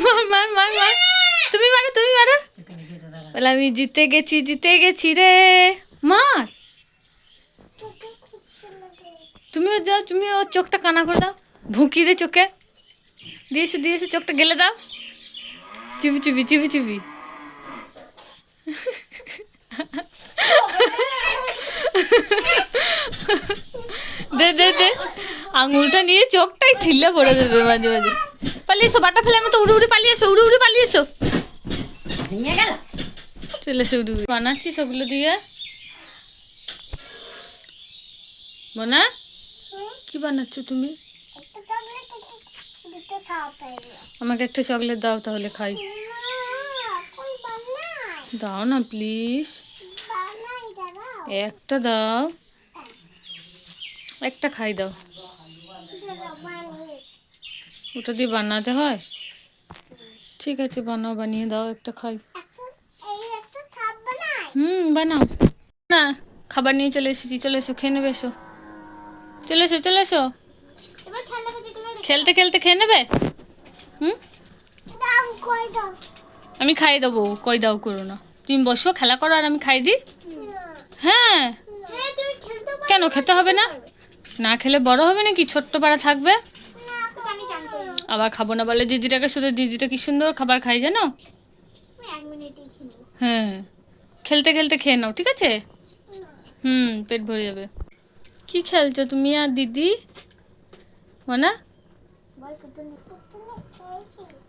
মার মার মার মার, তুমি মারো তুমি মারো। বলে আমি জিতে গেছি রে। মার, তুমিও যাও, তুমি ওর চোখটা কানা করে দাও, ভুঁকি দে চোখে, দিয়েছো চোখটা গেলে দাও, চুপি চুপি চুপি চুপি। দে দে দে, আঙুলটা নিয়ে চোখটাই ঠিল্লা পড়ে দেবে মাঝে মাঝে। পালিয়ে এসো, বাটারফ্লাই মতো উড়ে উড়ে পালিয়ে এসো, উড়ে উড়ে পালিয়ে এসো। চলে এসো উড়ে উড়ে। বানাচ্ছি সবগুলো দিয়ে। মোনা, কি বানাচ্ছো তুমি? আমাকে একটা চকলেট দাও তাহলে খাই। দাও না প্লিজ, একটা দাও, একটা খাই দাও। ওটা দিয়ে বানাতে হয়? ঠিক আছে বানাও, বানিয়ে দাও, একটা খাই। বানাও না। খাবার নিয়ে চলে এসেছি, চলে এসো, খেয়ে নেবে, এসো, চলে এসো চলে এসো। খেলতে খেলতে খেয়ে নেবে। আমি খাইয়ে দেবো, কই দাও করো না, তুমি বসো খেলা করো আর আমি খাই দিই। হ্যাঁ, কেন খেতে হবে না? না খেলে বড় হবে নাকি, ছোট্ট পাড়া থাকবে। আবার খাবো না বলে দিদিটাকে, শুধু দিদিটা কি সুন্দর খাবার খাই জানো। হ্যাঁ, খেলতে খেলতে খেয়ে নাও, ঠিক আছে। পেট ভরে যাবে। কি খেলছো তুমি আর দিদি? মানা,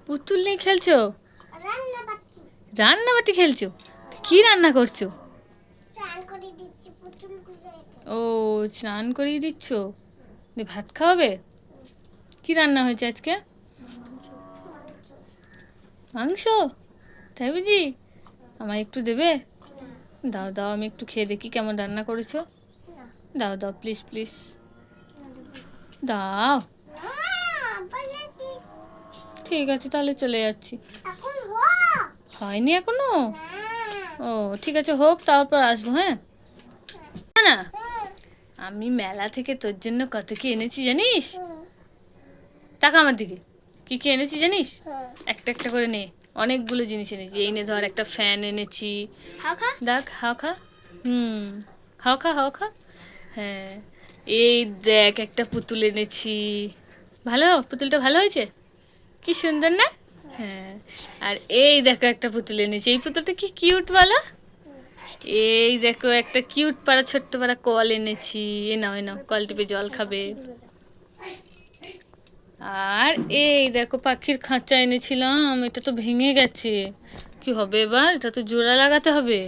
পুতুল নিয়ে খেলছো? রান্না বাটি খেলছো? কি রান্না করছো? ও, স্নান করিয়ে দিচ্ছ, ভাত খাওয়াবে? কি রান্না হয়েছে আজকে? মাংস, তাই বুঝি? আমায় একটু দেবে? দাও দাও, আমি একটু খেয়ে দেখি কেমন রান্না করেছো। দাও দাও প্লিজ প্লিজ, দাও। ঠিক আছে তাহলে চলে যাচ্ছি। হয়নি এখনো? ও ঠিক আছে, হোক, তারপর আসবো। হ্যাঁ না, আমি মেলা থেকে তোর জন্য কত কি এনেছি জানিস? টাকা আমার দিকে, কি কি এনেছি জানিস? একটা একটা করে নে, অনেকগুলো জিনিস এনেছি। এই নে ধর, একটা ফ্যান এনেছি, দেখ, হাও খা। হাও খা হাও খা। হ্যাঁ, এই দেখ একটা পুতুল এনেছি। ভালো, পুতুলটা ভালো হয়েছে, কি সুন্দর না? হ্যাঁ, আর এই দেখো একটা পুতুল এনেছি, এই পুতুলটা কি কিউট বলো। এই দেখো একটা কিউট পাড়া ছোট্ট পাড়া কল এনেছি, এ নাও এ নাও, কল টিপে জল খাবে। আর এই দেখো পাখির খাঁচা এনেছিলাম, এটা তো ভেঙে গেছে, কি হবে এবার? এটা তো জোড়া লাগাতে হবে।